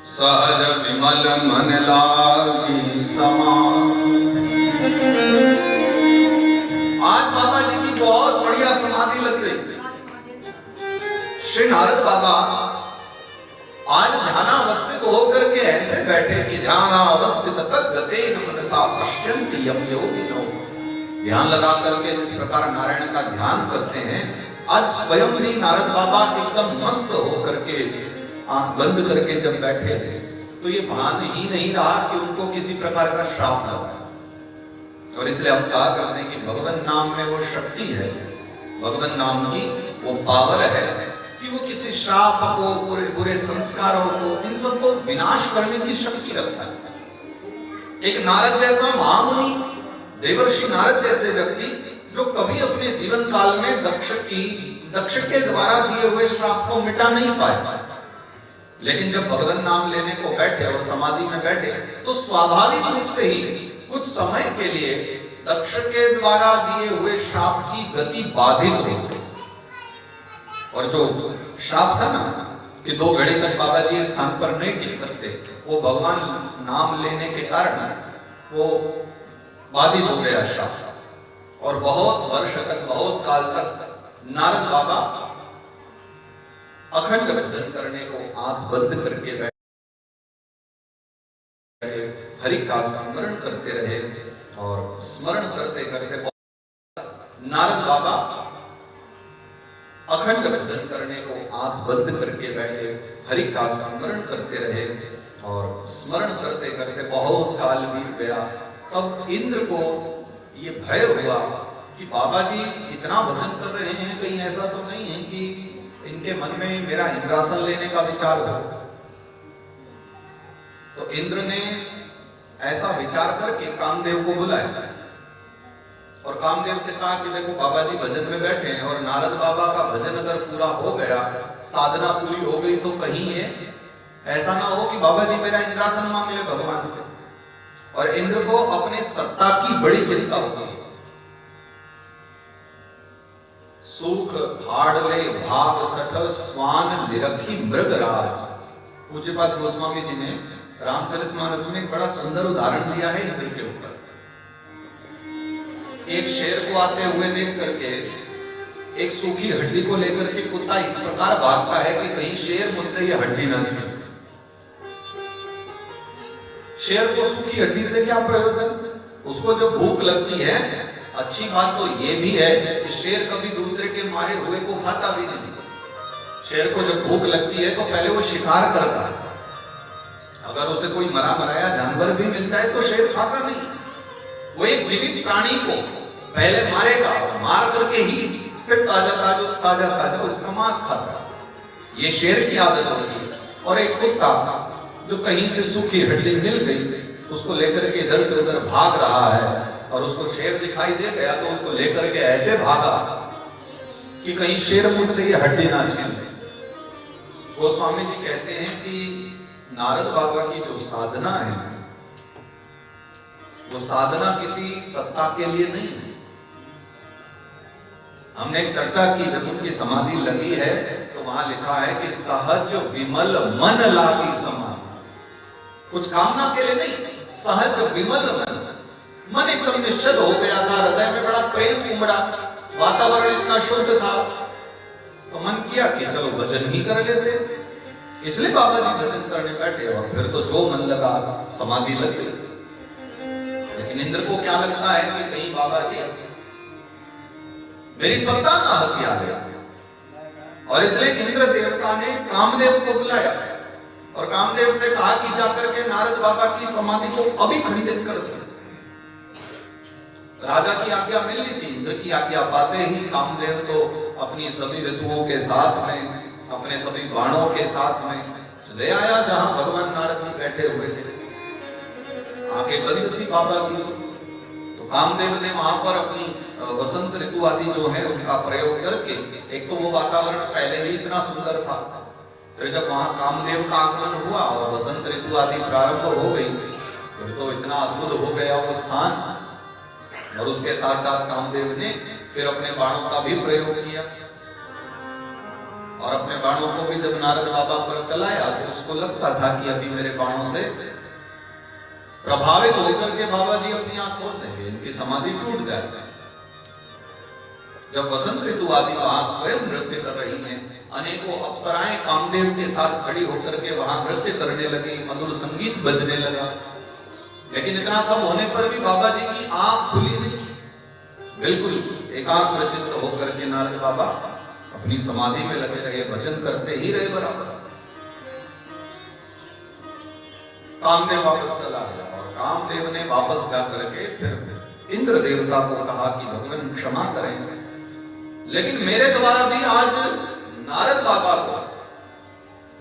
सहज विमल मन लागी समान। आज बाबा जी की बहुत बढ़िया समाधि लग रही। श्री नारद बाबा आज ध्यानावस्थित होकर के ऐसे बैठे कि ध्यानावस्थित तद्गतेन मनसा पश्यन्ति यं योगिनो। ध्यान लगा करके जिस प्रकार नारायण का ध्यान करते हैं, आज स्वयं भी नारद बाबा एकदम मस्त होकर के आंख बंद करके जब बैठे तो ये भान ही नहीं रहा कि उनको किसी प्रकार का श्राप लगा। और इसलिए हम कहा करते हैं कि भगवान नाम में वो शक्ति है, भगवान नाम की वो पावर है कि वो किसी श्राप को, बुरे संस्कारों को, इन सबको विनाश करने की शक्ति रखता है। एक नारद जैसा महामुनि, देवर्षि नारद जैसे व्यक्ति जो कभी अपने जीवन काल में दक्ष के द्वारा दिए हुए श्राप को मिटा नहीं पाए, लेकिन जब भगवान नाम लेने को बैठे और समाधि में बैठे तो स्वाभाविक रूप से ही कुछ समय के लिए दक्ष के द्वारा दिए हुए श्राप की गति बाधित हो गई। और जो श्राप था ना कि 2 घड़ी तक बाबा जी इस स्थान पर नहीं टिक सकते, वो भगवान नाम लेने के कारण वो बाधित हो गया श्राप। और बहुत वर्ष तक, बहुत काल तक नारद बाबा अखंड भजन करने को आंख बंद करके बैठे, हरि का स्मरण करते रहे। और स्मरण करते करते नारद बाबा अखंड भजन करने को आंख बंद करके बैठे, हरि का स्मरण करते रहे। और स्मरण करते करते बहुत काल बीत गया। तब इंद्र को ये भय हुआ कि बाबा जी इतना भजन कर रहे हैं, कहीं ऐसा तो नहीं है कि इनके मन में मेरा इंद्रासन लेने का विचार हो। तो इंद्र ने ऐसा विचार करके कामदेव को बुलाया और कामदेव से कहा कि देखो बाबा जी भजन में बैठे हैं और नारद बाबा का भजन अगर पूरा हो गया, साधना पूरी हो गई, तो कहीं ये ऐसा ना हो कि बाबा जी मेरा इंद्रासन मांग ले भगवान से। और इंद्र को अपने सत्ता की बड़ी चिंता होती है। सुख हाड़ले भाग सठ स्वान निरखी मृगराज। पूज्यपाद गोस्वामी जी ने रामचरितमानस में एक बड़ा सुंदर उदाहरण दिया है इंद्र के ऊपर। एक शेर को आते हुए देख करके एक सूखी हड्डी को लेकर के कुत्ता इस प्रकार भागता है कि कहीं शेर मुझसे ये हड्डी ना छीन। शेर को सूखी हड्डी से क्या प्रयोजन? उसको जो भूख लगती है, अच्छी बात तो ये भी है कि शेर कभी दूसरे के मारे हुए को खाता भी नहीं। शेर को जब भूख लगती है तो पहले वो शिकार करता है। अगर उसे कोई मरा मराया जानवर भी मिल जाए तो शेर खाता नहीं। वो एक जीवित प्राणी को पहले मारेगा, मार करके ही फिर ताजा उसका मांस खाता। ये शेर की आदत होती है। और एक कुत्ता जो कहीं से सूखी हड्डी मिल गई, उसको लेकर के इधर से उधर भाग रहा है और उसको शेर दिखाई दे गया तो उसको लेकर के ऐसे भागा कि कहीं शेर मुझसे ये हड्डी ना छीन ले। गोस्वामी जी कहते हैं कि नारद बाबा की जो साधना है, वो साधना किसी सत्ता के लिए नहीं है। हमने एक चर्चा की, जब उनकी समाधि लगी है तो वहां लिखा है कि सहज विमल मन लागी समाधि। कुछ कामना के लिए नहीं, सहज विमल मन एकदम निश्चल हो गया था, हृदय में बड़ा प्रेम उमड़ा, वातावरण इतना शुद्ध था। तो मन किया कि चलो भजन ही कर लेते। इसलिए बाबा जी भजन करने बैठे और फिर तो जो मन लगा समाधि लग गई। लेकिन इंद्र को क्या लगता है कि कहीं बाबा जी मेरी सत्ता ना हथिया गया। और इसलिए इंद्र देवता ने कामदेव को बुलाया और कामदेव से कहा कि जाकर के नारद बाबा की समाधि को अभी खंडित कर दो। राजा की आज्ञा मिलनी थी। इंद्र की आज्ञा पाते ही कामदेव तो अपनी सभी ऋतुओं के साथ में, अपने सभी बाणों के साथ में ले आया जहां भगवान नारद जी बैठे हुए थे। आंखें बंद थी बाबा की। तो कामदेव ने वहां पर अपनी वसंत ऋतु आदि जो है उनका प्रयोग करके, एक तो वो वातावरण पहले ही इतना सुंदर था, फिर जब वहां कामदेव का आगमन हुआ और वसंत ऋतु आदि प्रारंभ हो गई, फिर तो इतना अद्भुत हो गया वो स्थान। और उसके साथ साथ कामदेव ने फिर अपने बाणों का भी प्रयोग किया और अपने बाणों को भी जब नारद बाबा पर चलाया तो उसको लगता था कि अभी मेरे बाणों से प्रभावित होकर के बाबा जी अपनी आंख खोल देंगे, इनकी समाधि टूट जाएगी। जब वसंत ऋतु आदि वहां स्वयं नृत्य कर रही हैं, अनेकों अप्सराएं कामदेव के साथ खड़ी होकर के वहां नृत्य करने लगी, मधुर संगीत बजने लगा। लेकिन इतना सब होने पर भी बाबा जी की आंख खुली नहीं, बिल्कुल एकाग्रचित्त होकर के नारद बाबा अपनी समाधि में लगे रहे, भजन करते ही रहे बराबर। कामदेव वापस चला गया और कामदेव ने वापस जाकर के फिर इंद्र देवता को कहा कि भगवान क्षमा करें, लेकिन मेरे द्वारा भी आज नारद बाबा को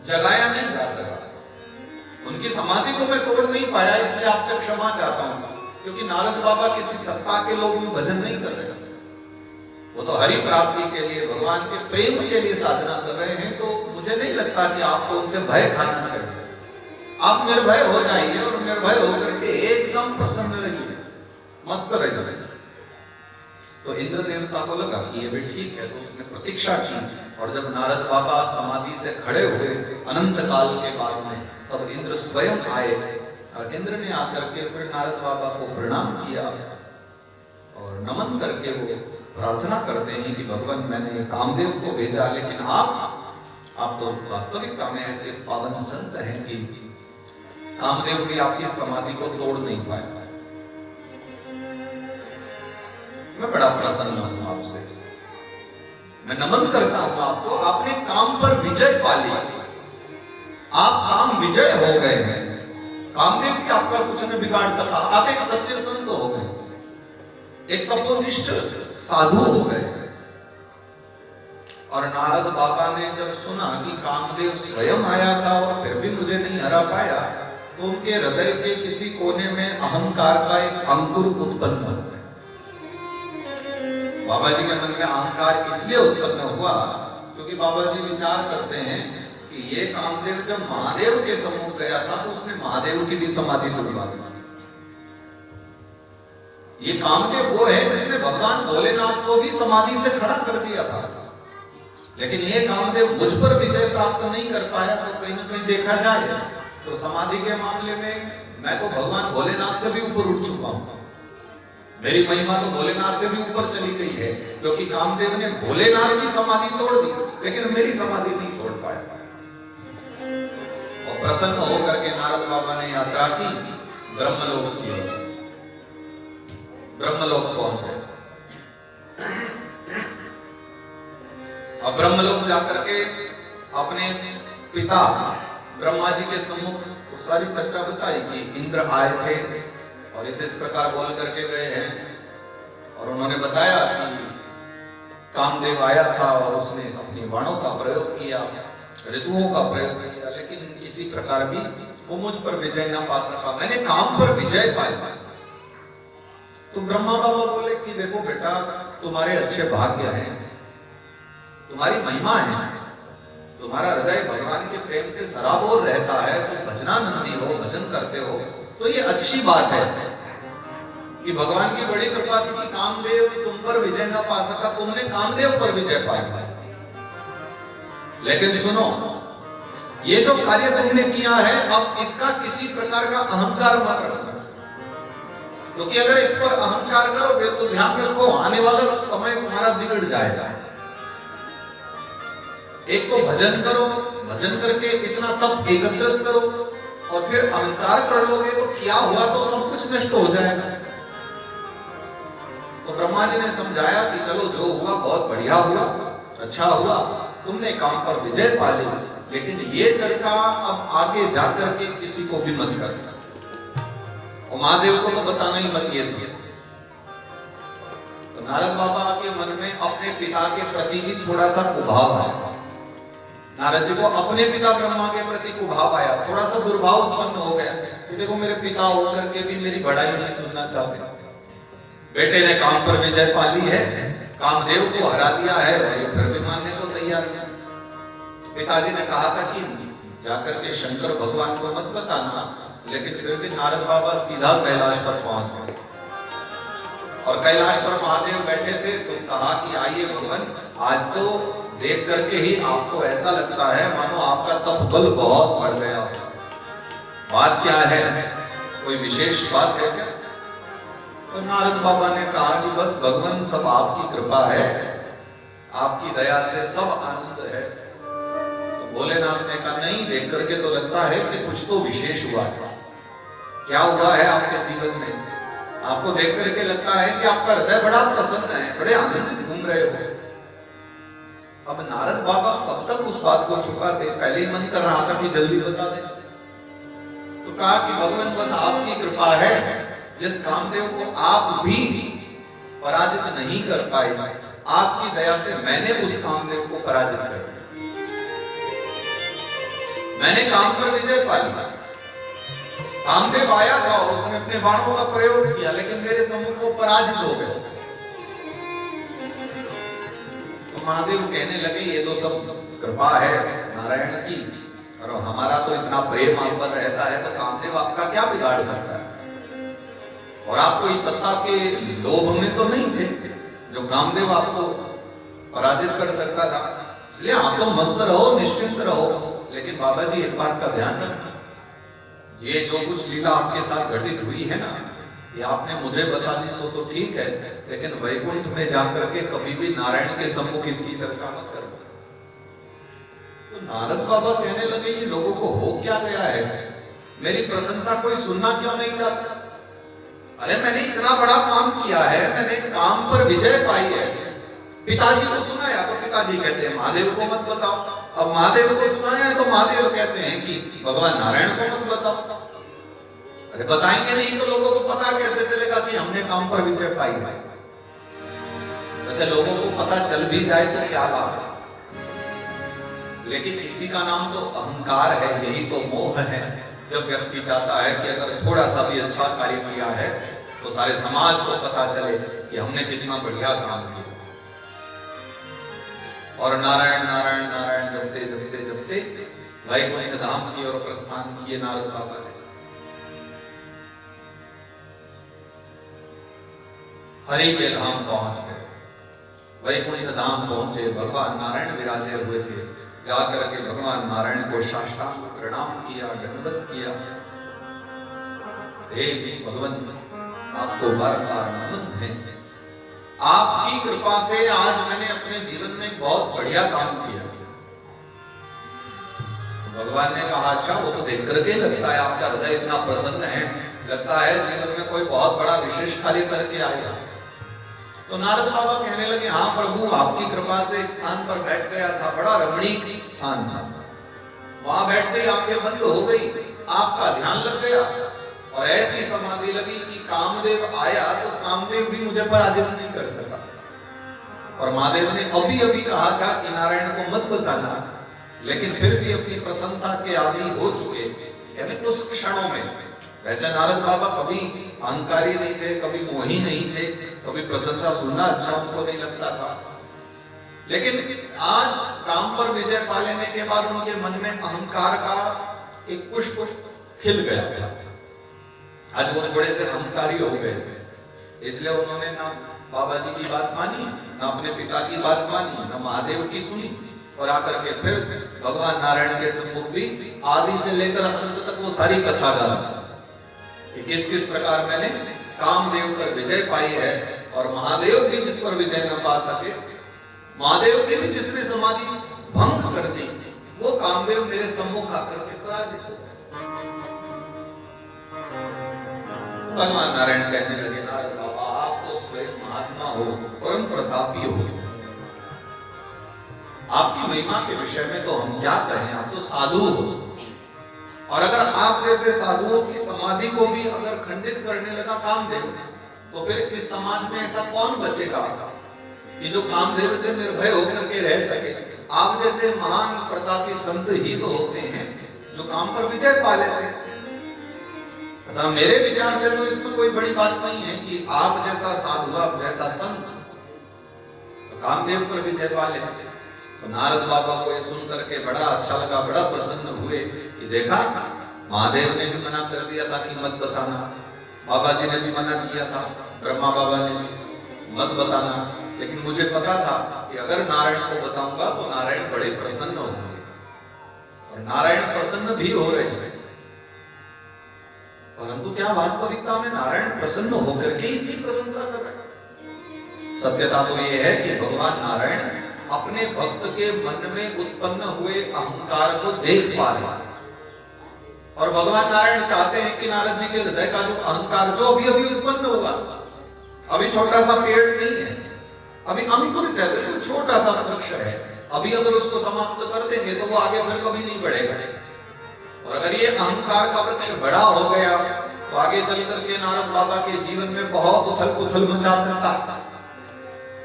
जगाया नहीं जा सका, उनकी समाधि को मैं तोड़ नहीं पाया, इसलिए आपसे क्षमा चाहता हूं। क्योंकि नारद बाबा किसी सत्ता के लोग में भजन नहीं कर रहे, वो तो हरि प्राप्ति के लिए, भगवान के प्रेम के लिए साधना कर रहे हैं। तो मुझे नहीं लगता कि आपको उनसे भय खाना चाहिए। आप निर्भय हो जाइए और निर्भय होकर के एकदम प्रसन्न रहिए, मस्त रहिए। तो इंद्र देवता को लगा कि ये भी ठीक है, तो उसने प्रतीक्षा की। और जब नारद बाबा समाधि से खड़े हुए अनंत काल के बाद में, तब इंद्र स्वयं आए और इंद्र ने आकर के फिर नारद बाबा को प्रणाम किया और नमन करके वो प्रार्थना करते हैं कि भगवान मैंने कामदेव को भेजा, लेकिन आप तो वास्तविकता में ऐसे पावन संत हैं कि कामदेव भी आपकी समाधि को तोड़ नहीं पाए। मैं बड़ा प्रसन्न हूं आपसे, मैं नमन करता हूं आपको। आपने काम पर विजय पा लिया, आप काम विजय हो गए हैं, कामदेव भी आपका कुछ न बिगाड़ सका। आप एक सच्चे संत हो गए, एक तपोनिष्ठ साधु हो गए। और नारद बाबा ने जब सुना कि कामदेव स्वयं आया था और फिर भी मुझे नहीं हरा पाया, तो उनके हृदय के किसी कोने में अहंकार का एक अंकुर उत्पन्न हो गया। बाबा जी के मन में अहंकार इसलिए उत्पन्न हुआ क्योंकि बाबा जी विचार करते हैं कि ये कामदेव जब महादेव के सम्मुख गया था तो उसने महादेव की भी समाधि तोड़वा दी। ये कामदेव वो है जिसने भगवान भोलेनाथ को भी समाधि से खड़ा कर दिया था, लेकिन ये कामदेव मुझ पर विजय प्राप्त नहीं कर पाया। तो कहीं ना कहीं देखा जाए तो समाधि के मामले में मैं तो भगवान भोलेनाथ से भी ऊपर उठ चुका हूं, मेरी महिमा तो भोलेनाथ से भी ऊपर चली गई है, क्योंकि कामदेव ने भोलेनाथ की समाधि तोड़ दी लेकिन मेरी समाधि नहीं तोड़ पाया। और प्रसन्न होकर के नारद बाबा ने यात्रा की ब्रह्मलोक की ओर। ब्रह्मलोक पहुंच गए और ब्रह्मलोक जाकर के अपने पिता ब्रह्मा जी के सम्मुख उस सारी चर्चा बताई कि इंद्र आए थे और इस प्रकार बोल करके गए हैं। और उन्होंने बताया कि कामदेव आया था और उसने अपनी बाणों का प्रयोग किया, ऋतुओं का प्रयोग किया, लेकिन किसी प्रकार भी वो मुझ पर विजय ना पा सका, मैंने काम पर विजय पाया। तो ब्रह्मा बाबा बोले कि देखो बेटा, तुम्हारे अच्छे भाग्य हैं, तुम्हारी महिमा है, तुम्हारा हृदय भगवान के प्रेम से सराबोर रहता है, तुम भजनानंदी हो, भजन करते हो, तो ये अच्छी बात है कि भगवान की बड़ी कृपा थी कि कामदेव तुम पर विजय ना पा सका, तुमने कामदेव पर विजय पाया। लेकिन सुनो, ये जो कार्य तुमने किया है, अब इसका किसी प्रकार का अहंकार मत रखना, क्योंकि अगर इस पर अहंकार करोगे तो ध्यान रखो आने वाला समय तुम्हारा बिगड़ जाएगा। एक तो भजन करो, भजन करके इतना तप एकत्रित करो, और फिर अहंकार कर लोगे तो क्या हुआ, तो सब कुछ नष्ट हो जाएगा। तो ब्रह्मा जी ने समझाया कि चलो जो हुआ बहुत बढ़िया हुआ, अच्छा हुआ, तुमने काम पर विजय पा ली, लेकिन ये चर्चा अब आगे जाकर के किसी को भी मत करना, और महादेव को तो बताना ही मत ये सब। तो नारद बाबा के मन में अपने पिता के प्रति भी थोड़ा सा कुभाव आया। नारद जी को अपने पिता ब्रह्मा के प्रति कुभाव आया, थोड़ा सा दुर्भाव उत्पन्न हो गया कि देखो मेरे पिता होकर के भी मेरी बड़ाई नहीं सुनना चाहते, बेटे ने काम पर विजय पा ली है, कामदेव को हरा दिया है और ये फिर भी मानने को तैयार नहीं। पिताजी ने कहा था कि जाकर के शंकर भगवान को मत बताना, लेकिन फिर भी नारद बाबा सीधा कैलाश पर पहुंच गए और कैलाश पर महादेव बैठे थे। तो कहा कि आइए भगवान, आज तो देख करके ही आपको ऐसा लगता है मानो आपका तप बल बहुत बढ़ गया। बात क्या है, कोई विशेष बात है क्या? तो नारद बाबा ने कहा कि बस भगवान सब आपकी कृपा है, आपकी दया से सब आनंद है। तो भोलेनाथ ने कहा नहीं, देख करके तो लगता है कि कुछ तो विशेष हुआ है। क्या हुआ है आपके जीवन में? आपको देख करके लगता है कि आपका हृदय बड़ा प्रसन्न है, बड़े आनंदित घूम रहे हो। अब नारद बाबा कब तक उस बात को छुपाते? पहले ही मन कर रहा था कि जल्दी बता दें। तो कहा कि भगवान बस आपकी कृपा है, जिस कामदेव को आप भी पराजित नहीं कर पाए, आपकी दया से मैंने उस कामदेव को पराजित कर दिया। मैंने काम पर विजय पा ली। कामदेव आया था और उसने अपने बाणों का प्रयोग किया, लेकिन मेरे सम्मुख वो पराजित हो गए। तो महादेव कहने लगे ये तो सब कृपा है नारायण की, और हमारा तो इतना प्रेम आप पर रहता है, तो कामदेव आपका क्या बिगाड़ सकता है? और आप कोई सत्ता के लोभ में तो नहीं थे जो कामदेव आपको पराजित कर सकता था। इसलिए आप तो मस्त रहो, निश्चिंत रहो। लेकिन बाबा जी एक बात का ध्यान रखना, ये जो कुछ लीला आपके साथ घटित हुई है ना, ये आपने मुझे बता दी सो तो ठीक है, लेकिन वैकुंठ में जाकर के कभी भी नारायण के सम्मुख इसकी चर्चा मत करो। तो नारद बाबा कहने लगे ये लोगों को हो क्या गया है, मेरी प्रशंसा कोई सुनना क्यों नहीं चाहता? अरे मैंने इतना बड़ा काम किया है, मैंने काम पर विजय पाई है। पिताजी को सुनाया तो पिताजी कहते हैं महादेव को मत बताओ। अब महादेव को सुनाया तो महादेव कहते हैं कि भगवान नारायण को मत बताओ। अरे बताएंगे नहीं तो लोगों को पता कैसे चलेगा कि हमने काम पर विजय पाई है? वैसे लोगों को पता चल भी जाए तो क्या लाभ है, लेकिन इसी का नाम तो अहंकार है, यही तो मोह है। जब व्यक्ति चाहता है कि अगर थोड़ा सा भी अच्छा कार्य किया है तो सारे समाज को पता चले कि हमने कितना बढ़िया काम किया। और नारायण नारायण नारायण जपते जपते जपते वैकुंठ धाम की ओर प्रस्थान किए नारद बाबा ने। हरि के धाम पहुंच गए, वैकुंठ धाम पहुंचे, भगवान नारायण विराजे हुए थे। जाकर के भगवान नारायण को साष्टांग प्रणाम किया, दंडवत किया। हे भगवान, आपको बार बार नमन है, आपकी कृपा से आज मैंने अपने जीवन में बहुत बढ़िया काम किया। भगवान ने कहा अच्छा, वो तो देख करके लगता है आपका हृदय इतना प्रसन्न है, लगता है जीवन में कोई बहुत बड़ा विशेष कार्य करके आएगा। तो नारद बाबा कहने लगे हाँ प्रभु, आपकी कृपा से एक स्थान पर बैठ गया था, बड़ा रमणीक स्थान था। वहां बैठते ही आंखें बंद हो गई, आपका ध्यान लग गया और ऐसी समाधि लगी कि कामदेव आया तो कामदेव भी मुझे पराजित नहीं कर सका। और महादेव ने अभी अभी कहा था कि नारायण को मत बताना, लेकिन फिर भी अपनी प्रशंसा के आदी हो चुके, यानी उस क्षणों में। वैसे नारद बाबा कभी अहंकारी नहीं थे, कभी मोही नहीं थे, कभी प्रशंसा सुनना अच्छा उनको नहीं लगता था, लेकिन आज काम पर विजय पा लेने के बाद उनके मन में अहंकार का एक पुष्प खिल गया था। आज वो थोड़े से अहंकारी हो गए थे, इसलिए उन्होंने ना बाबा जी की बात मानी, ना अपने पिता की बात मानी, ना महादेव की सुनी, और आकर के फिर भगवान नारायण के सम्मुख भी आदि से लेकर अंत तक वो सारी कथा डाली कि किस किस प्रकार मैंने कामदेव पर विजय पाई है। और महादेव भी जिस पर विजय न पा सके, महादेव की भी जिसने समाधि भंग कर दी, वो कामदेव मेरे सम्मुख आकर के पराजित हो गए। भगवान नारायण कहने लगे नारद बाबा, आप तो स्वयं महात्मा हो, परम प्रतापी हो, आपकी महिमा के विषय में तो हम क्या कहें, आप तो साधु हो। और अगर आप जैसे साधुओं की समाधि को भी अगर खंडित करने लगा कामदेव, तो फिर इस समाज में ऐसा कौन बचेगा कि जो कामदेव से निर्भय होकर के रह सके? आप जैसे महान प्रतापी संत ही तो होते हैं जो काम पर विजय पा लेते हैं। तथा मेरे विचार से तो इसमें कोई बड़ी बात नहीं है कि आप जैसा साधु, आप जैसा संत तो कामदेव पर विजय पा लेते। तो नारद बाबा को ये सुन करके बड़ा अच्छा लगा, बड़ा प्रसन्न हुए कि देखा महादेव ने भी मना कर दिया था कि मत बताना, बाबा जी ने भी मना किया था, ब्रह्मा बाबा ने भी मत बताना, लेकिन मुझे पता था कि अगर नारायण को बताऊंगा तो नारायण बड़े प्रसन्न होंगे, और नारायण प्रसन्न भी हो रहे हैं। परंतु क्या वास्तविकता में नारायण प्रसन्न होकर के इनकी प्रशंसा कर रहे हैं? सत्यता तो यह है कि भगवान नारायण अपने भक्त के मन में उत्पन्न हुए अहंकार को देख पा रहे हैं, और भगवान नारायण चाहते हैं कि नारद जी के हृदय का जो अहंकार जो अभी अभी उत्पन्न हुआ, अभी छोटा सा पेड़ नहीं है, अभी अंकुरित है, बिल्कुल छोटा सा वृक्ष है, अभी अगर उसको समाप्त कर देंगे तो वो आगे फिर कभी नहीं बढ़ेगा। और अगर ये अहंकार का वृक्ष बड़ा हो गया तो आगे चल करके नारद बाबा के जीवन में बहुत उथल पुथल मचा सकता है,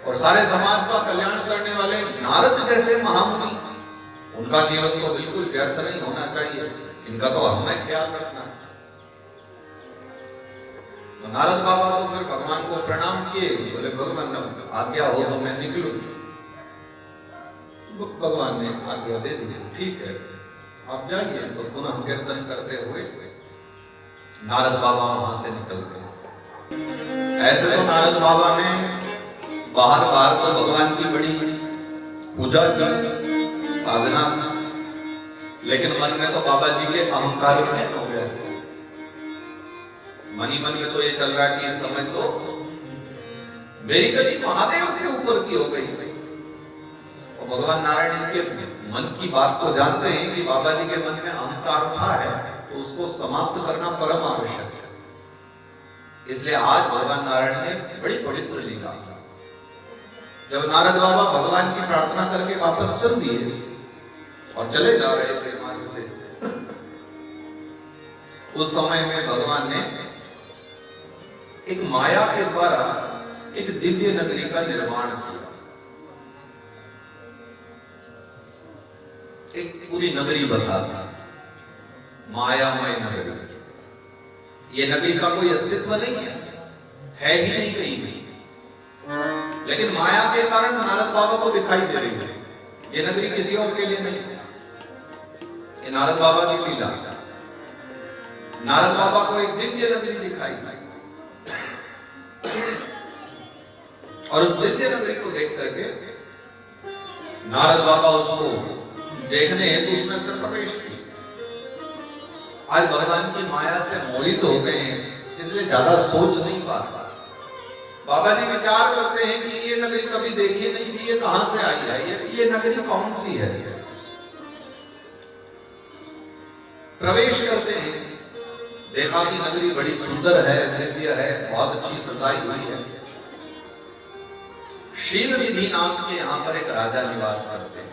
और सारे समाज का कल्याण करने वाले नारद जैसे महामुनि, उनका जीवन तो बिल्कुल व्यर्थ नहीं होना चाहिए, इनका तो हमें ख्याल रखना है। तो नारद बाबा तो फिर भगवान को प्रणाम किए, बोले भगवान आज्ञा हो तो मैं निकलूं। भगवान ने आज्ञा दे दी, ठीक है आप जाइए। तो पुनः कीर्तन करते हुए नारद बाबा वहां से निकलते हैं। ऐसे तो नारद बाबा ने बाहर बाहर तो भगवान की बड़ी पूजा की, साधना, लेकिन मन में तो बाबा जी के अहंकार में हो गया। मन ही मन में तो ये चल रहा है कि इस समय तो मेरी गति महादेव से ऊपर की हो गई। और भगवान नारायण इनके मन की बात को जानते हैं कि बाबा जी के मन में अहंकार उठा है, तो उसको समाप्त करना परम आवश्यक है। इसलिए आज भगवान नारायण ने बड़ी पवित्र लीला की। जब नारद बाबा भगवान की प्रार्थना करके वापस चल दिए और चले जा रहे थे मार्ग से, उस समय में भगवान ने एक माया के द्वारा एक दिव्य नगरी का निर्माण किया। एक पूरी नगरी बसा था, मायामय नगरी। ये नगरी का कोई अस्तित्व नहीं है ही नहीं कहीं भी, लेकिन माया के कारण नारद बाबा को दिखाई दे रही है। ये नगरी किसी और के लिए नहीं, ये नारद बाबा की लीला। नारद बाबा को एक दिव्य नगरी दिखाई, और उस दिव्य नगरी को देख करके नारद बाबा उसको देखने हेतु उसमें अंदर प्रवेश किया। आज भगवान की माया से मोहित हो गए हैं, इसलिए ज्यादा सोच नहीं पाता। बाबा जी विचार करते हैं कि ये नगरी कभी देखी नहीं थी, ये कहां से आई है, ये नगरी कौन सी है। प्रवेश करते हैं, देखा कि नगरी बड़ी सुंदर है, दिव्य है, बहुत अच्छी सजाई हुई है। शील विधि नाम के यहां पर एक राजा निवास करते हैं।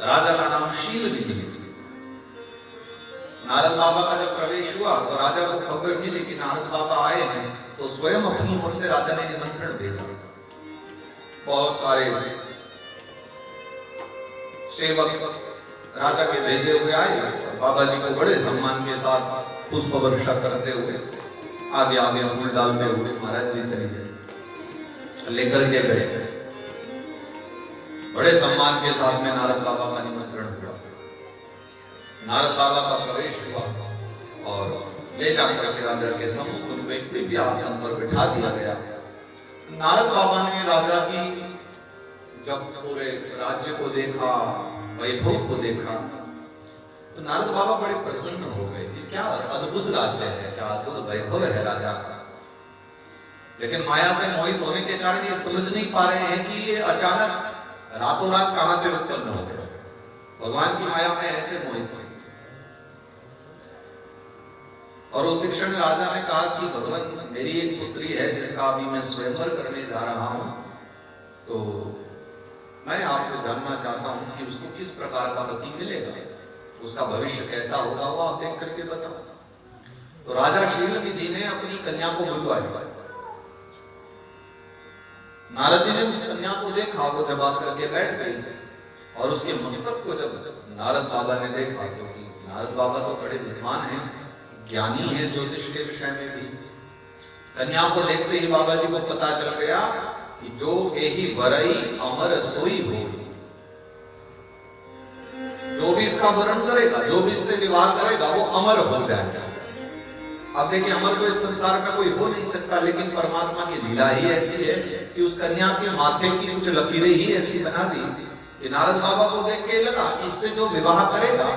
राजा का नाम शील विधि। नारद बाबा का जब प्रवेश हुआ तो राजा को खबर मिली कि नारद बाबा आए हैं, तो स्वयं अपनी ओर से राजा ने निमंत्रण भेजा। बहुत सारे सेवक राजा के भेजे हुए आए, बाबा जी को बड़े सम्मान के साथ पुष्प वर्षा करते हुए आगे आगे फूल डालते हुए महाराज जी चलिए लेकर के गए। बड़े सम्मान के साथ में नारद बाबा का निमंत्रण हुआ। नारद बाबा का प्रवेश हुआ और ले जाकर के राजा के सम्मुख उनको एक दिव्य आसन पर बिठा दिया गया। नारद बाबा ने राजा की जब पूरे राज्य को देखा, वैभव को देखा, तो नारद बाबा बड़े प्रसन्न हो गए कि क्या अद्भुत राज्य है, क्या अद्भुत वैभव है राजा का। लेकिन माया से मोहित होने के कारण ये समझ नहीं पा रहे हैं कि ये अचानक रातों रात कहां से उत्पन्न हो गया। भगवान की माया में ऐसे मोहित थे। और उस शिक्षण राजा ने कहा कि भगवान मेरी एक पुत्री है जिसका अभी मैं स्वयंवर करने जा रहा हूं, तो मैं आपसे जानना चाहता हूं कि उसको किस प्रकार का पति मिलेगा, उसका भविष्य कैसा होगा, वो आप देख करके बताओ। तो राजा शील विधि ने अपनी कन्या को बुलवाया। नारद जी ने उस कन्या को देखा, वो जब आकर के बैठ गई, और उसके मस्तक को जब नारद बाबा ने देखा, क्योंकि नारद बाबा तो बड़े विद्वान हैं, ज्ञानी है ज्योतिष के विषय में भी। कन्या को देखते ही बाबा जी को पता चल गया कि जो एही वरई अमर सोई हो, जो भी इसका वरण करेगा, जो भी इससे विवाह करेगा, वो अमर हो जाएगा। अब देखिए अमर तो इस संसार में कोई हो नहीं सकता, लेकिन परमात्मा की लीला ही ऐसी है कि उस कन्या के माथे की कुछ लकीरें ही ऐसी बना दी कि नारद बाबा को देख के लगा कि इससे जो विवाह करेगा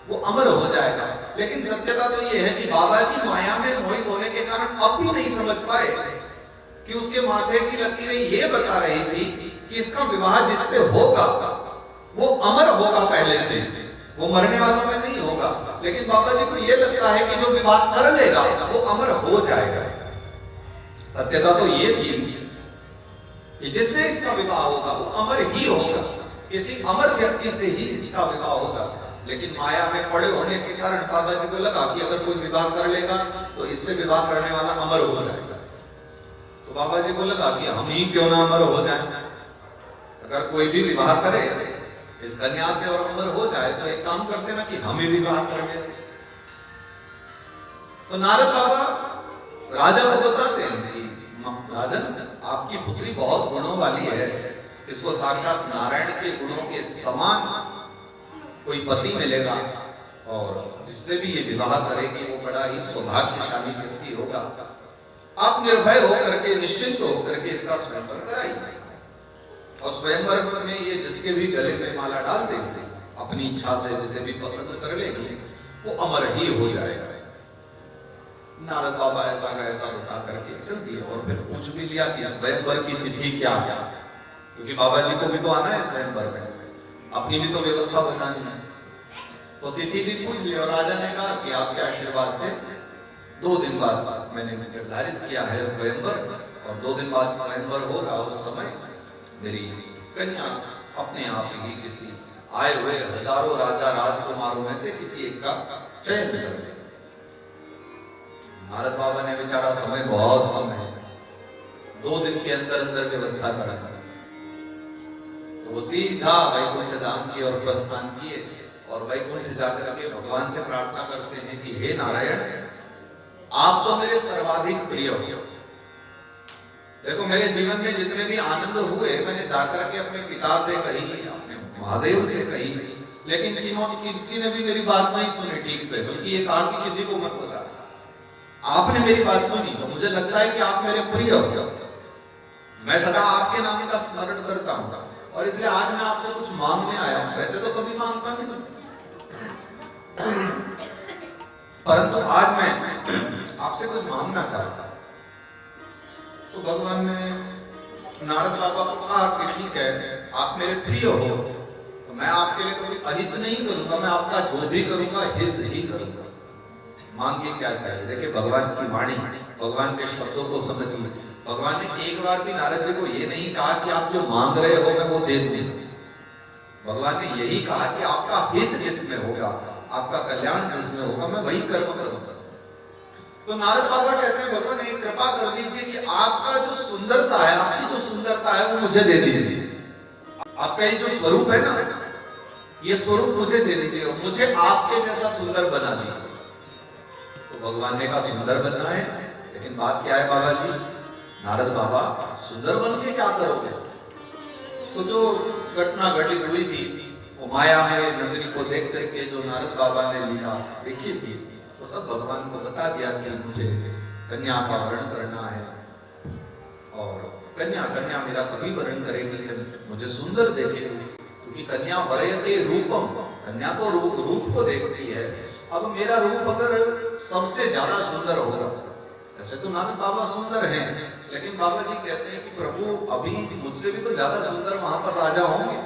वो अमर हो जाएगा। लेकिन सत्यता तो ये है कि बाबा जी माया में मोहित होने के कारण अब भी नहीं समझ पाए कि उसके माथे की लकीरें ये बता रही थी कि इसका विवाह जिससे होगा वो अमर होगा पहले से, वो मरने वालों में नहीं होगा। लेकिन बाबा जी को ये लगता है कि जो विवाह कर लेगा वो अमर हो जाएगा। सत्यता तो ये थी कि जिससे इसका विवाह होगा वो अमर ही होगा, किसी अमर व्यक्ति से ही इसका विवाह होगा। लेकिन माया में पड़े होने के कारण बाबा जी को लगा कि अगर कोई विवाह कर लेगा तो इससे विवाह करने वाला अमर हो जाएगा। तो बाबा जी को लगा कि हम ही क्यों ना अमर हो जाए, अगर कोई भी विवाह करे इस कन्या से और अमर हो जाए तो एक काम करते ना कि हम ही विवाह कर लेते। तो नारद बाबा राजा को बताते हैं कि राजन, आपकी पुत्री बहुत गुणों वाली है, इसको साक्षात नारायण के गुणों के समान कोई पति मिलेगा और जिससे भी ये विवाह करेगी वो बड़ा ही सौभाग्यशाली व्यक्ति होगा। आप निर्भय होकर के, निश्चिंत होकर के इसका स्वयंवर कराइए और स्वयंवर में ये जिसके भी गले में माला डाल देंगे अपनी इच्छा से, जिसे भी पसंद कर लेंगे वो अमर ही हो जाएगा। नारद बाबा ऐसा का ऐसा बता करके चल दिए और फिर पूछ भी लिया कि स्वयंवर की तिथि क्या है, क्योंकि बाबा जी को भी तो आना है स्वयंवर में, अपनी भी तो व्यवस्था बनानी है। तो तिथि भी पूछ ली और राजा ने कहा कि आपके आशीर्वाद से 2 दिन बाद मैंने निर्धारित किया है स्वयंवर, और 2 दिन बाद स्वयंवर होगा। उस समय मेरी कन्या अपने आप ही किसी आए हुए हजारों राजा राजकुमारों में से किसी एक का चयन कर लेगा। नारद बाबा ने बेचारा समय बहुत कम है, 2 दिन के अंदर अंदर व्यवस्था करा, तो वो सीधा वैकुंठ धाम की ओर प्रस्थान किए और वैकुंठ जाकर के भगवान से प्रार्थना करते हैं कि हे नारायण, आप तो मेरे सर्वाधिक प्रिय हो। देखो मेरे जीवन में जितने भी आनंद हुए मैंने जाकर के अपने पिता से कही, अपने महादेव से कही, लेकिन किसी ने भी मेरी बात नहीं सुनी ठीक से, बल्कि ये कहा कि किसी को मत बता। आपने मेरी बात सुनी तो मुझे लगता है कि आप मेरे प्रिय हो, मैं सदा आपके नाम का स्मरण करता हूँ और इसलिए आज मैं आपसे कुछ मांगने आया हूँ। वैसे तो कभी मांगता नहीं, परंतु आज मैं आपसे कुछ मांगना चाहता हूं। तो भगवान ने नारद बाबा को कहा कि ठीक है, आप मेरे प्रिय हो तो मैं आपके लिए कोई अहित नहीं करूंगा, मैं आपका जो भी करूंगा हित ही करूंगा। मांगिए क्या चाहिए। देखिए भगवान की वाणी, भगवान के शब्दों को समझिए। भगवान ने एक बार भी नारद जी को ये नहीं कहा कि आप जो मांग रहे हो मैं वो दे दूंगा। भगवान ने यही कहा कि आपका हित जिसमें होगा, आपका कल्याण जिसमें होगा, मैं वही कर्म करूंगा। तो नारद बाबा कहते हैं भगवान एक कृपा कर दीजिए कि आपका जो सुंदरता है, आपकी जो सुंदरता है वो मुझे दे दीजिए। आपका ये जो स्वरूप है ना, ये स्वरूप मुझे दे दीजिए और मुझे आपके जैसा सुंदर बना दीजिए। तो भगवान ने कहा सुंदर बनना है, लेकिन बात क्या है बाबा जी, नारद बाबा सुंदर बन के क्या करोगे। तो जो घटना घटित हुई थी वो माया में नगरी को देख करके जो नारद बाबा ने लीला देखी थी तो सब भगवान को बता दिया कि मुझे कन्या का वर्ण करना है और कन्या मेरा तभी वर्ण करेगी जब मुझे सुंदर देखेगी, क्योंकि कन्या वरयते रूपम, कन्या तो रूप को देखती है। अब मेरा रूप अगर सबसे ज्यादा सुंदर होगा, ऐसे तो नारद बाबा सुंदर हैं, लेकिन बाबा जी कहते हैं कि प्रभु अभी मुझसे भी तो ज्यादा सुंदर वहां पर राजा होंगे,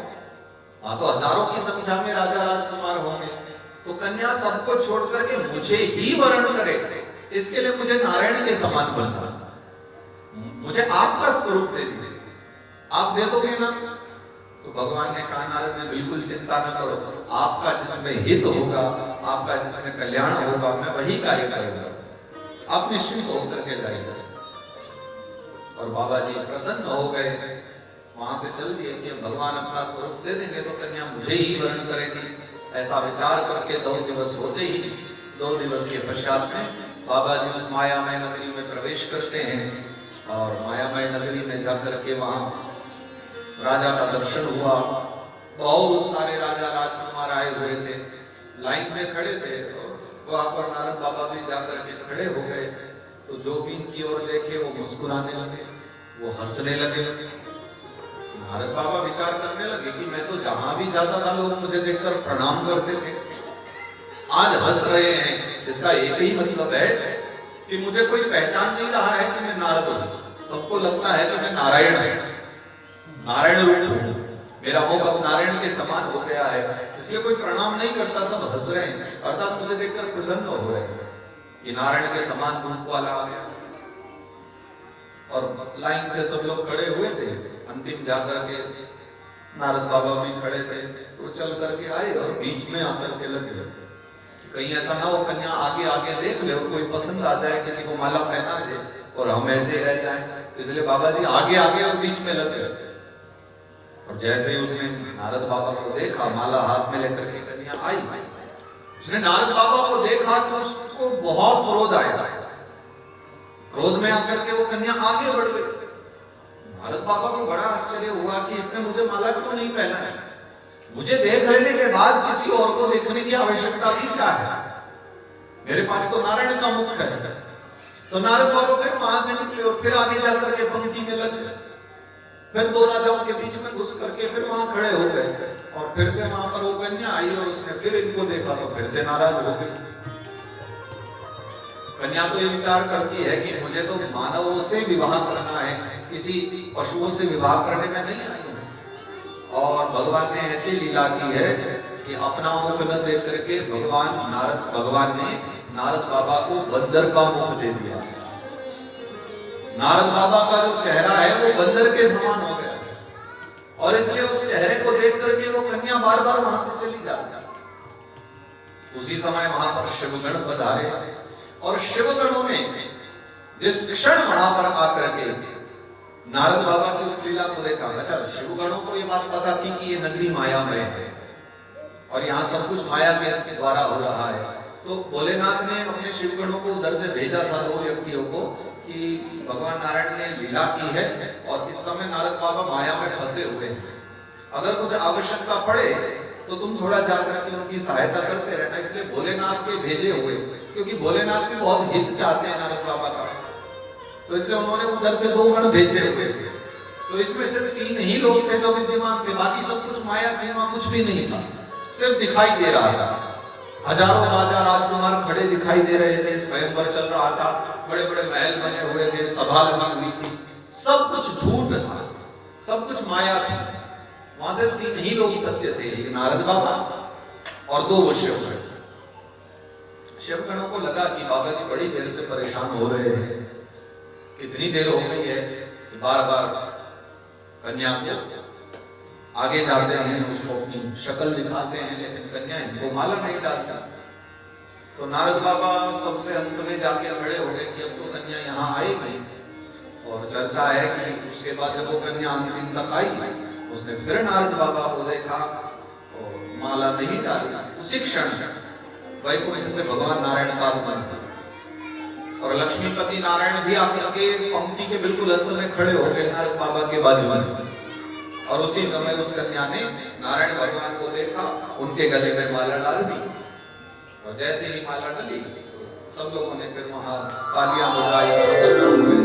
वहां तो हजारों की संख्या में राजा राजकुमार होंगे। तो कन्या सबको छोड़ करके मुझे ही वर्ण करे, इसके लिए मुझे नारायण के समान बनना, मुझे आपका स्वरूप दे दीजिए, आप दे दोगे ना। तो भगवान ने कहा नारद ने बिल्कुल चिंता न करो, आपका जिसमें हित होगा, आपका जिसमें कल्याण होगा, मैं वही कार्य करूंगा, आप निश्चिंत होकर के जाइए। और बाबा जी प्रसन्न हो गए, वहां से चल दिए कि भगवान अपना स्वरूप दे देंगे तो कन्या मुझे ही वर्ण करेगी। ऐसा विचार करके 2 दिवस होते ही 2 दिवस के पश्चात में बाबा जी उस मायामय नगरी में प्रवेश करते हैं और मायामय नगरी में जाकर के वहां राजा का दर्शन हुआ। बहुत सारे राजा राजकुमार आए हुए थे, लाइन से खड़े थे और वहां पर नारद बाबा भी जाकर के खड़े हो गए, तो जो भी इनकी ओर देखे वो मुस्कुराने लगे, वो हंसने लगे। नारद बाबा विचार करने लगे कि मैं तो जहां भी जाता था लोग मुझे देखकर प्रणाम करते थे, आज हंस रहे हैं, इसका एक ही मतलब है कि मुझे कोई पहचान नहीं रहा है कि मैं नारद हूं। सबको लगता है कि मैं नारायण हूं, नारायण रूप हूं, मेरा मुख अब नारायण के समान हो गया है, इसलिए कोई प्रणाम नहीं करता, सब हंस रहे हैं, अर्थात मुझे देखकर प्रसन्न हो रहे हैं कि नारायण के समान रूप वाला आ गया। और लाइन से सब लोग खड़े हुए थे, अंतिम जाकर के नारद बाबा भी खड़े थे, तो चल करके आए और बीच में आकर के लग गए। कहीं ऐसा ना हो कन्या आगे आगे देख ले और कोई पसंद आ जाए, किसी को माला पहना दे और हम ऐसे रह जाएं, इसलिए बाबा जी आगे आगे और बीच में लग गए। और जैसे ही उसने नारद बाबा को देखा, माला हाथ में लेकर के कन्या आई, उसने नारद बाबा को देखा तो उसको बहुत क्रोध आया। क्रोध में आकर के वो कन्या आगे बढ़ गई। नारद बाबा को बड़ा आश्चर्य हुआ कि इसने मुझे माला क्यों नहीं पहना है, मुझे देख लेने के बाद किसी और को देखने की आवश्यकता भी क्या है, मेरे पास तो नारायण का मुख है। तो नारद बाबा फिर वहां से निकले और फिर आगे जाकर के पंक्ति में लग गए, फिर दो राजाओं के बीच में घुस करके फिर वहां खड़े हो गए। और फिर से वहां पर वो कन्या आई और उसने फिर इनको देखा तो फिर से नाराज हो गई। कन्या तो ये विचार करती है कि मुझे तो मानवों से विवाह करना है, किसी पशुओं से विवाह करने में नहीं आई हूं। और भगवान ने ऐसी लीला की है कि अपना मुख न देख करके भगवान ने नारद बाबा को बंदर का मुख दे दिया। नारद बाबा का जो चेहरा है वो बंदर के समान हो गया, और इसलिए उस चेहरे को देख करके वो कन्या बार बार वहां से चली जाती। उसी समय वहां पर शिवगण पधारे, और शिवगणों में जिस क्षण वहां पर आकर के नारद बाबा की उस लीला को देखा, अच्छा शिवगणों को ये बात पता थी कि ये नगरी मायामय है और यहाँ सब कुछ माया के द्वारा हो रहा है, तो भोलेनाथ ने अपने शिवगणों को उधर से भेजा था, दो व्यक्तियों को, कि भगवान नारायण ने लीला की है और इस समय नारद बाबा माया में फंसे हुए हैं, अगर कुछ आवश्यकता पड़े तो तुम थोड़ा जाकर के उनकी सहायता करते रहना। इसलिए भोलेनाथ के भेजे हुए, क्योंकि भोलेनाथ भी बहुत हित चाहते हैं नारद बाबा का, तो इसलिए उन्होंने उधर से 2 गण भेजे हुए थे। तो इसमें सिर्फ 3 ही लोग थे जो विद्यमान थे, बाकी सब कुछ माया थी, वहां कुछ भी नहीं था, सिर्फ दिखाई दे रहा था। हजारों राजा राजकुमार खड़े दिखाई दे रहे थे, स्वयंवर चल रहा था, बड़े बड़े महल बने हुए थे, सभा लगी हुई थी, सब कुछ झूठ था, सब कुछ माया थी। वहां सिर्फ 3 ही लोग सत्य थे, एक नारद बाबा और 2 वो शिवगण। शिवगणों को लगा कि बाबा जी बड़ी देर से परेशान हो रहे हैं, कितनी देर हो गई है, बार बार कन्या को आगे जाते हैं, उसको अपनी शक्ल दिखाते हैं, लेकिन कन्या इनको माला नहीं डालता। तो नारद बाबा सबसे अंत में जाके खड़े हो गए कि अब तो कन्या यहाँ आएगी, और चर्चा है कि उसके बाद जब वो कन्या अंतिम तक आई, उसने फिर नारद बाबा को देखा और माला नहीं डाली। उसी क्षण वैकुंठ से भगवान नारायण का आगमन हुआ, और लक्ष्मीपति नारायण भी आपके पंक्ति के बिल्कुल अंत में खड़े हो गए नारद बाबा के बाजू में। और उसी समय उस कन्या ने नारायण भगवान को देखा, उनके गले में माला डाल दी, और जैसे ही माला डली सब लोगों ने फिर वहां तालियां बजाई, प्रसन्न हुए,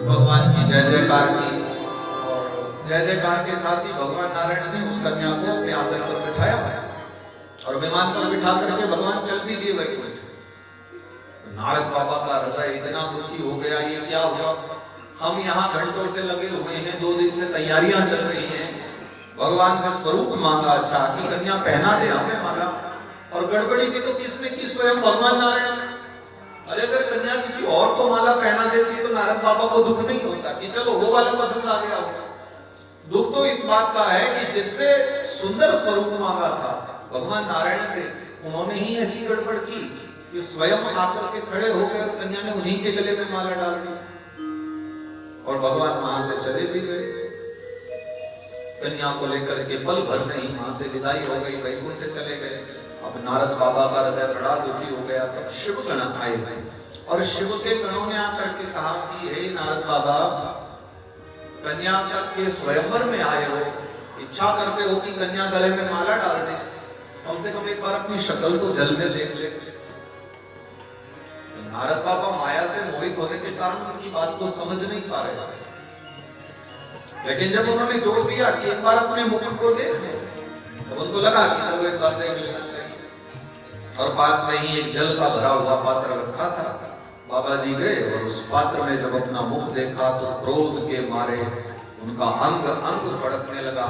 भगवान की जय जयकार की। और जय जयकार के साथ ही भगवान नारायण ने उस कन्या को अपने आसन पर बिठाया और विमान पर बिठा करके भगवान चल भी दिए वैकुंठ। नारद बाबा का हृदय इतना दुखी हो गया, ये क्या हुआ, हम यहाँ घंटों से लगे हुए हैं, 2 दिन से तैयारियां चल रही हैं, भगवान से स्वरूप मांगा, अच्छा कि कन्या पहना दे हमें माला, और गड़बड़ी भी तो किसने की, स्वयं भगवान नारायण। अरे अगर कन्या किसी और को माला पहना देती तो नारद बाबा को दुख नहीं होता कि चलो वो वाला पसंद आ गया होगा। दुख तो इस बात का है कि जिससे सुंदर स्वरूप मांगा था भगवान नारायण से, उन्होंने ही ऐसी गड़बड़ की कि स्वयं आकर के खड़े हो गए और कन्या ने उन्हीं के गले में माला डाल दी, और भगवान वहां से चले भी गए। कन्या को लेकर के पल भर में ही वहां से विदाई हो गई, वैकुंठ चले गए। अब नारद बाबा का हृदय बड़ा दुखी हो गया। तब शिव गण आए और शिव के गणों ने आकर के कहा कि हे नारद बाबा, कन्या के स्वयंवर में आए हो, इच्छा करते हो कि कन्या गले में माला डाल दे, कम से कम एक बार अपनी शक्ल तो जल में देख ले। नारद बाबा माया से मोहित होने के कारण उनकी बात को समझ नहीं पा रहे थे, लेकिन जब उन्होंने जोर दिया कि एक बार अपने मुख को देख लो, तो उनको लगा कि चलो एक बार देख लेना चाहिए। और पास में ही एक जल का भरा हुआ पात्र रखा था। बाबा जी गए और उस पात्र में जब अपना मुख देखा तो क्रोध के मारे उनका अंग अंग फड़कने लगा।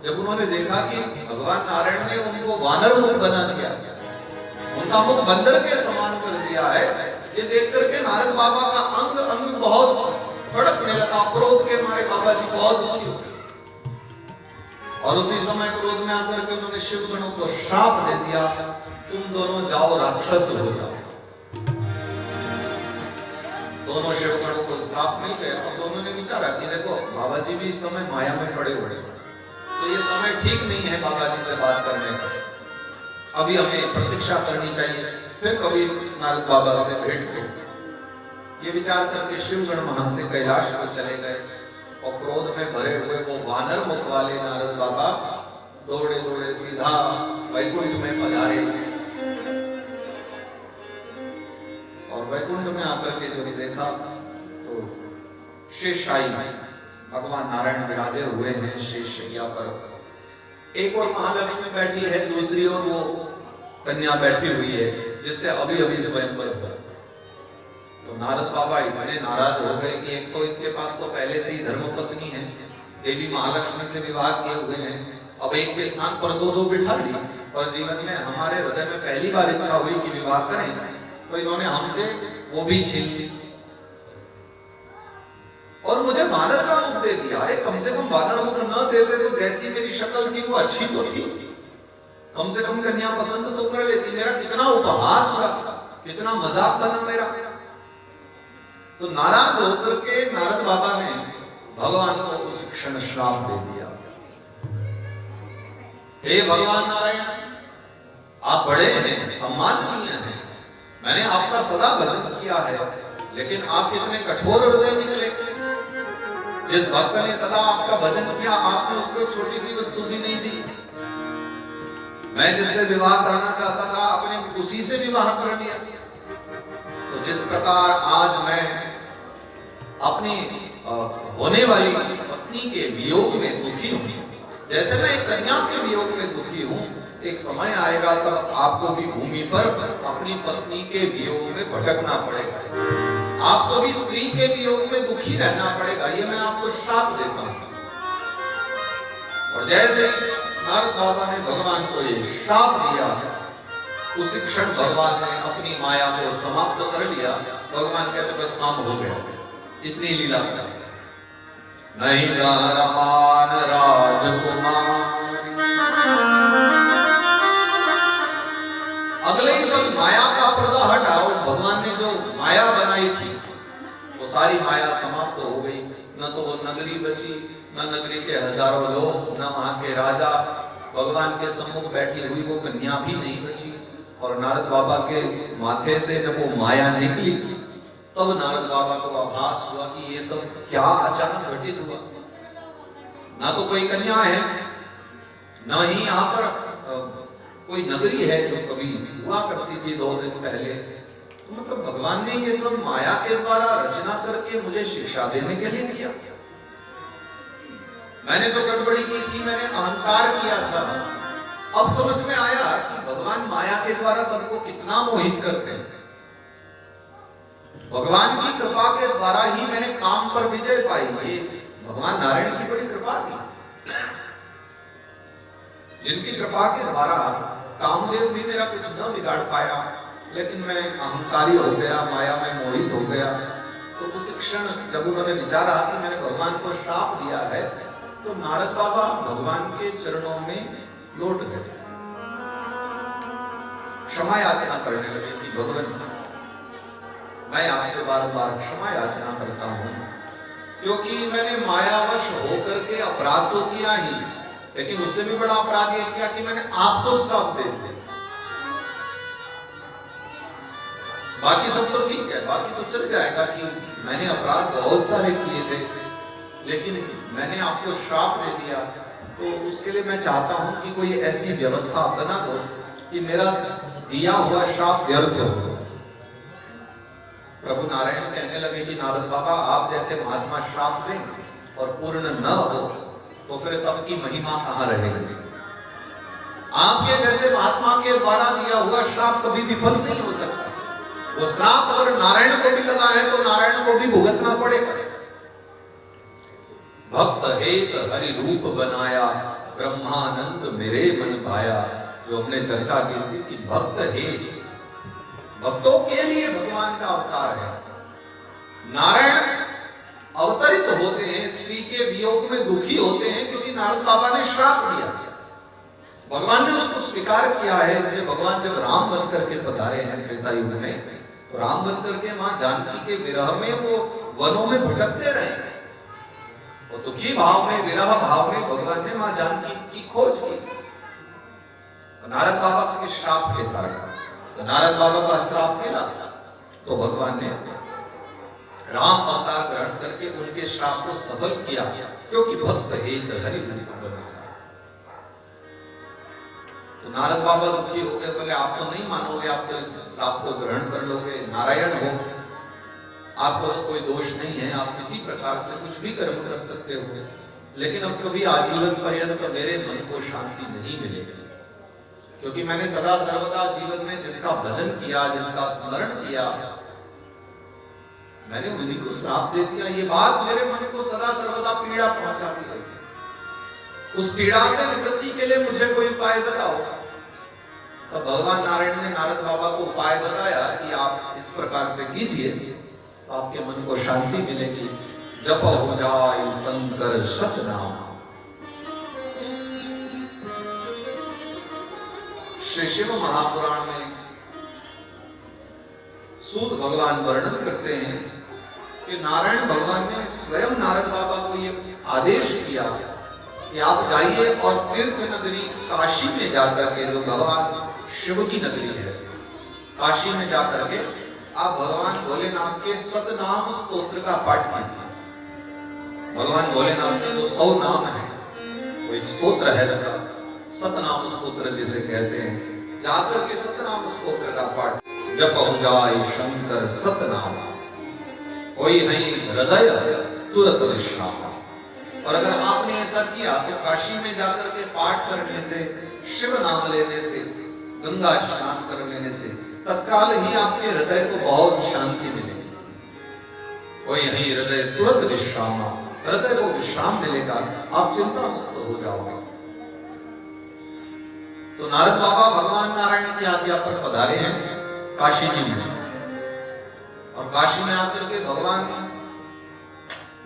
जब उन्होंने देखा कि भगवान नारायण ने उनको वानर मुख बना दिया, उनका मुख बंदर के समान कर दिया है, ये देख करके नारद बाबा का अंग अंग बहुत फड़कने लगा। क्रोध के मारे बाबा जी बहुत दुखी हो गए और उसी समय क्रोध में आकर के उन्होंने शिव गणों को श्राप दे दिया, तुम दोनों जाओ राक्षस हो जाओ। दोनों शिव गणों को श्राप मिल गया। अब दोनों ने विचारा कि देखो बाबा जी भी इस समय माया में पड़े हुए, तो ये समय ठीक नहीं है बाबा जी से बात करने का, अभी हमें प्रतीक्षा करनी चाहिए, फिर कभी नारद बाबा से भेंट हो। ये विचार करके शिवगण वहां से कैलाश को चले गए और क्रोध में भरे हुए वो वानर मुख वाले नारद बाबा दौड़े दौड़े सीधा वैकुंठ में पधारे। और वैकुंठ में आकर के जब देखा तो शेषशायी भगवान नारायण विराजे हुए हैं शेषशैया पर। एक और महालक्ष्मी बैठी है, दूसरी ओर वो कन्या बैठी हुई है जिससे अभी अभी स्वयंवर हुआ। तो नारद बाबा इतने नाराज हो गए कि एक तो इनके पास तो पहले से ही धर्मपत्नी है, देवी महालक्ष्मी से विवाह किए हुए हैं, अब एक के स्थान पर दो दो बिठा ली, और जीवन में हमारे हृदय में पहली बार इच्छा हुई कि विवाह करें, तो इन्होंने हमसे वो भी छीन ली और मुझे वानर का मुख दे दिया। अरे कम से कम वानर मुख न देते तो जैसी मेरी शक्ल थी वो अच्छी तो थी, कम से कम कन्या पसंद तो कर लेती। मेरा कितना उपहास हुआ, कितना मजाक बना मेरा। तो नाराज होकर के नारद बाबा ने भगवान को उस क्षण श्राप दे दिया। हे भगवान नारायण, आप बड़े हैं, सम्माननीय हैं, मैंने आपका सदा भजन किया है, लेकिन आप इतने कठोर हृदय निकले। जिस भक्त ने सदा आपका भजन किया आपने उसको एक छोटी सी वस्तु भी नहीं दी। मैं जिससे विवाह करना चाहता था आपने उसी से विवाह कर लिया। तो जिस प्रकार आज मैं अपनी होने वाली पत्नी के वियोग में दुखी हूं, जैसे मैं एक कन्या के वियोग में दुखी हूं, एक समय आएगा तब आपको भी भूमि पर अपनी पत्नी के वियोग में भटकना पड़ेगा, आपको भी स्त्री के वियोग में दुखी रहना पड़ेगा। ये मैं आपको श्राप देता हूं। और जैसे नारद बाबा ने भगवान को ये श्राप दिया, उसी क्षण भगवान ने अपनी माया को समाप्त कर लिया। भगवान कहते बस काम हो गया, इतनी लीला करा। नहीं रमान राजकुमार, अगले ही पल माया का पर्दा हटा और भगवान ने जो माया बनाई थी वो सारी माया समाप्त हो गई। न तो वो नगरी बची, न नगरी के हजारों लोग, न वहां के राजा, भगवान के सम्मुख बैठी हुई वो कन्या भी नहीं बची। और नारद बाबा के माथे से जब वो माया निकली तब नारद बाबा को आभास हुआ कि ये सब क्या अचानक घटित हुआ। ना तो कोई कन्या है, न ही यहाँ पर कोई नगरी है जो कभी हुआ करती थी 2 दिन पहले। तो मतलब भगवान ने ये सब माया के द्वारा रचना करके मुझे शिक्षा देने के लिए किया। मैंने जो गड़बड़ी की थी, मैंने अहंकार किया था। अब समझ में आया कि भगवान माया के द्वारा सबको कितना मोहित करते हैं। भगवान की कृपा के द्वारा ही मैंने काम पर विजय पाई। ये भगवान नारायण की बड़ी कृपा थी, जिनकी कृपा के द्वारा कामदेव भी मेरा कुछ न बिगाड़ पाया, लेकिन मैं अहंकारी हो गया, माया में मोहित हो गया। तो उस क्षण जब उन्होंने विचारा कि मैंने भगवान को श्राप दिया है, तो नारद बाबा भगवान के चरणों में लौट गए, क्षमा याचना करने लगे कि भगवान मैं आपसे बार बार क्षमा याचना करता हूं, क्योंकि मैंने मायावश होकर के अपराध तो किया ही, लेकिन उससे भी बड़ा अपराध यह किया कि मैंने आपको श्राप दे दिया। बाकी सब तो ठीक है, बाकी तो चल जाएगा कि मैंने अपराध बहुत सारे किए थे, लेकिन मैंने आपको श्राप दे दिया, तो उसके लिए मैं चाहता हूं कि कोई ऐसी व्यवस्था बना दो कि मेरा दिया हुआ श्राप व्यर्थ हो। प्रभु नारायण कहने लगे कि नारद बाबा, आप जैसे महात्मा श्राप दें और पूर्ण न हो तो फिर तब की महिमा कहां रहेगी। आपके जैसे महात्मा के द्वारा दिया हुआ श्राप कभी विफल नहीं हो सकता। वो श्राप अगर नारायण को भी लगा है तो नारायण को भी भुगतना पड़ेगा। भक्त हेत हरि रूप बनाया, ब्रह्मानंद मेरे मन पाया। जो हमने चर्चा की थी कि भक्त हेत, भक्तों के लिए भगवान का अवतार है। नारायण अवतरित होते हैं, स्त्री के वियोग में दुखी होते हैं क्योंकि नारद बाबा ने श्राप दिया। भगवान ने उसको स्वीकार किया है। इसलिए भगवान जब राम बनकर के पधारे हैं त्रेता युग में, तो राम बनकर के मां जानकी के विरह में वो वनों में भटकते रहे और दुखी भाव में, विरह भाव में भगवान ने मां जानकी की खोज की। नारद बाबा के श्राप के कारण, तो नारद बाबा का श्राप मिला तो भगवान ने राम अवतार ग्रहण करके उनके श्राप को सफल किया, क्योंकि भक्त हेत हरि रूप बनाया। तो नारद बाबा दुखी हो गए, बोले आप तो नहीं मानोगे, आप तो इस श्राप को ग्रहण कर लोगे, नारायण हो, आपको तो कोई दोष नहीं है, आप किसी प्रकार से कुछ भी कर्म कर सकते हो, लेकिन अब कभी आजीवन पर्यंत मेरे मन को शांति नहीं मिलेगी, क्योंकि मैंने सदा सर्वदा जीवन में जिसका भजन किया, जिसका स्मरण किया, मैंने उन्हीं को श्राप दे दिया। ये बात मेरे मन को सदा सर्वदा पीड़ा पहुंचाती रही। उस पीड़ा से निवृत्ति के लिए मुझे कोई उपाय बताओ। तो भगवान नारायण ने नारद बाबा को उपाय बताया कि आप इस प्रकार से कीजिए तो आपके मन को शांति मिलेगी। जप हो जाए शंकर सतनाम। श्री शिव महापुराण में सूत भगवान वर्णन करते हैं कि नारायण भगवान ने स्वयं नारद बाबा को यह आदेश किया कि आप जाइए और तीर्थ नगरी काशी में जाकर के, जो भगवान शिव की नगरी है, काशी में जाकर के आप भगवान भोलेनाथ के सतनाम स्तोत्र का पाठ कीजिए। भगवान भोलेनाथ के जो 100 नाम है, वो एक स्तोत्र है, सतनाम स्तोत्र जिसे कहते हैं। जाकर के सतनाम स्तोत्र का पाठ, जप हो जाए शंकर सतनाम, कोई है हृदय तुरंत विश्राम। और अगर आपने ऐसा किया तो काशी में जाकर के पाठ करने से, शिव नाम लेने से, गंगा स्नान कर लेने से तत्काल ही आपके हृदय को बहुत शांति मिलेगी। कोई यही हृदय तुरंत विश्राम, हृदय को विश्राम मिलेगा, आप चिंता मुक्त हो जाओगे। तो नारद बाबा भगवान नारायण की आज्ञा पर पधारे हैं काशी जी में, और काशी में आकर के भगवान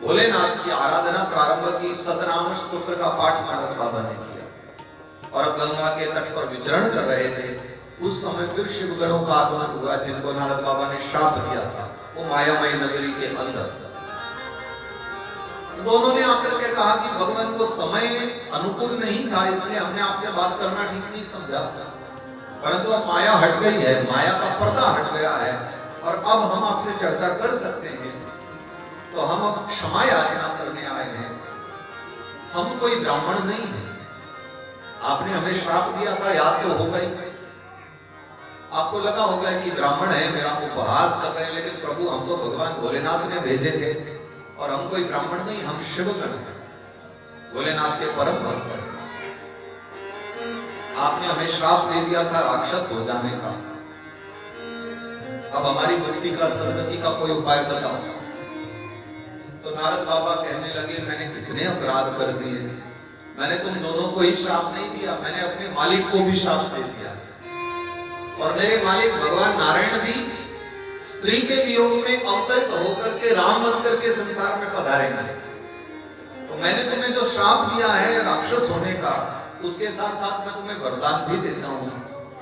भोलेनाथ की आराधना प्रारंभ की। सतनाम स्तोत्र का पाठ नारद बाबा ने किया और गंगा के तट पर विचरण कर रहे थे। उस समय फिर शिवगणों का आगमन हुआ, जिनको नारद बाबा ने श्राप दिया था, वो मायामयी नगरी के अंदर। दोनों ने आकर के कहा कि भगवान को समय अनुकूल नहीं था, इसलिए हमने आपसे बात करना ठीक नहीं समझा, परंतु अब माया हट गई है, माया का पर्दा हट गया है और अब हम आपसे चर्चा कर सकते हैं। तो हम अब क्षमा याचना करने आए हैं। हम कोई ब्राह्मण नहीं है, आपने हमें श्राप दिया था, याद तो होगा ही। आपको लगा होगा कि ब्राह्मण है, मेरा उपहास कर रहे हैं, लेकिन प्रभु हम तो भगवान भोलेनाथ ने भेजे थे और हम कोई ब्राह्मण नहीं, हम शिवगण हैं, भोलेनाथ के परम भक्त हैं। आपने हमें श्राप दे दिया था राक्षस हो जाने का, अब हमारी मुक्ति का, सद्गति का कोई उपाय बताओ। तो नारद बाबा कहने लगे, मैंने कितने अपराध कर दिए, मैंने तुम दोनों को ही श्राप नहीं दिया, मैंने अपने मालिक को भी श्राप दे दिया। और मेरे मालिक भगवान नारायण भी स्त्री के वियोग में अवतरित होकर के राम बनकर के संसार में पधारेंगे। तो मैंने तुम्हें जो श्राप दिया है राक्षस होने का, उसके साथ साथ मैं तुम्हें वरदान भी देता हूं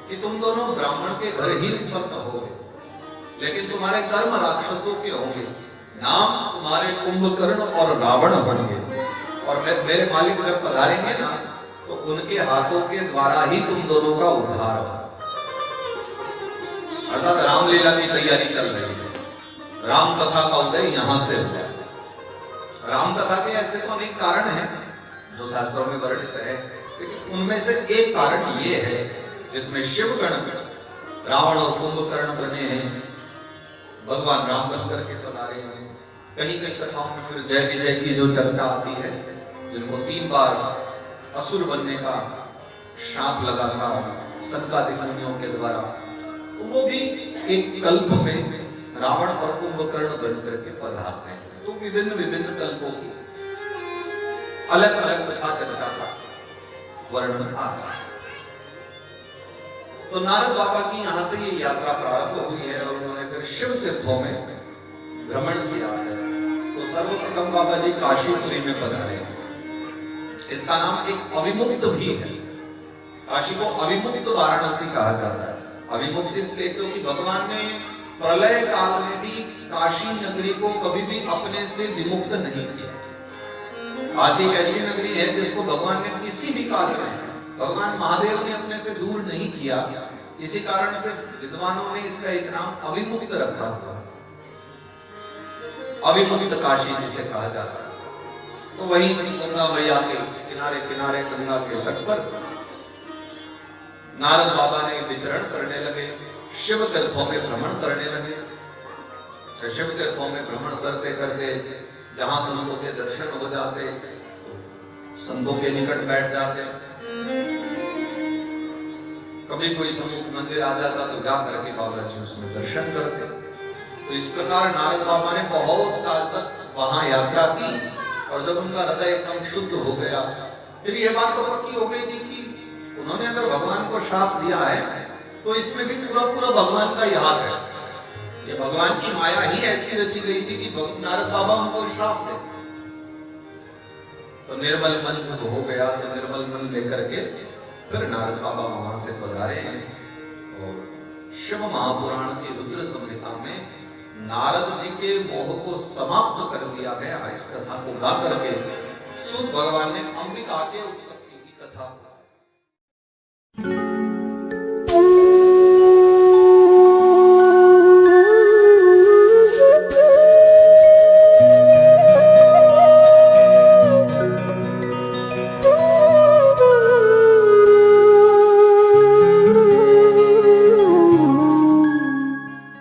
कि तुम दोनों ब्राह्मण के घर ही उत्पन्न होगे, लेकिन तुम्हारे कर्म राक्षसों के होंगे। नाम तुम्हारे कुंभकर्ण और रावण होंगे, और मेरे मालिक जब पधारेंगे ना, तो उनके हाथों के द्वारा ही तुम दोनों का उद्धार होगा। अर्थात रामलीला की तैयारी चल रही है, राम कथा का उदय यहां से हुआ। राम कथा के ऐसे तो अनेक कारण हैं जो शास्त्रों में वर्णित है, लेकिन उनमें से एक कारण ये है जिसमें शिवगण रावण और कुंभकर्ण बने हैं, भगवान राम बन करके पधारे हैं। कहीं कहीं कथाओं में फिर जय विजय की जो चर्चा आती है, जिनको 3 बार असुर बनने का शाप लगा था सनकादिक मुनियों के द्वारा, तो वो भी एक कल्प में रावण और कुंभकर्ण बन करके पधारते हैं। तो विभिन्न विभिन्न कल्पों की अलग अलग कथा चर्चा का वर्णन आता है। तो नारद बाबा की यहां से ये यात्रा प्रारंभ हुई है और उन्होंने फिर शिव तीर्थों में भ्रमण किया है। तो सर्वप्रथम बाबा जी काशीपुरी में पधारे हैं। इसका नाम एक अविमुक्त भी है। काशी को अविमुक्त वाराणसी कहा जाता है। अविमुक्त इसलिए क्योंकि भगवान ने प्रलय काल में भी काशी नगरी को कभी भी अपने से विमुक्त नहीं किया। काशी एक ऐसी नगरी है जिसको भगवान ने किसी भी काल में, भगवान महादेव ने अपने से दूर नहीं किया। इसी कारण से विद्वानों ने इसका एक नाम अविमुक्त रखा हुआ, अविमुक्त काशी जिसे कहा जाता है। तो वही गंगा मैया के किनारे किनारे गंगा के तट पर नारद बाबा ने विचरण करने लगे, शिव तीर्थों में भ्रमण करने लगे। तो शिव तीर्थों में भ्रमण करते करते जहां संतों के दर्शन हो जाते, संतों के निकट बैठ जाते। कभी कोई सम्मुख मंदिर आ जाता तो जा करके बाबा जी उसमें दर्शन करते। तो इस प्रकार नारद बाबा ने बहुत काल तक वहां यात्रा की और जब उनका हृदय एकदम शुद्ध हो गया, फिर यह बात तो पक्की हो गई थी कि उन्होंने अगर भगवान को श्राप दिया है तो इसमें भी पूरा पूरा भगवान का ही हाथ है। ये भगवान की माया ही ऐसी रची गई थी कि नारद बाबा उनको श्राप दे। तो निर्मल मन जब हो गया तो निर्मल मन लेकर के फिर नारद बाबा वहां से पधारे हैं। और शिव महापुराण की रुद्र संहिता में नारद जी के मोह को समाप्त कर दिया गया। इस कथा को गा करके सूत भगवान ने अंबिका के उत्पत्ति की कथा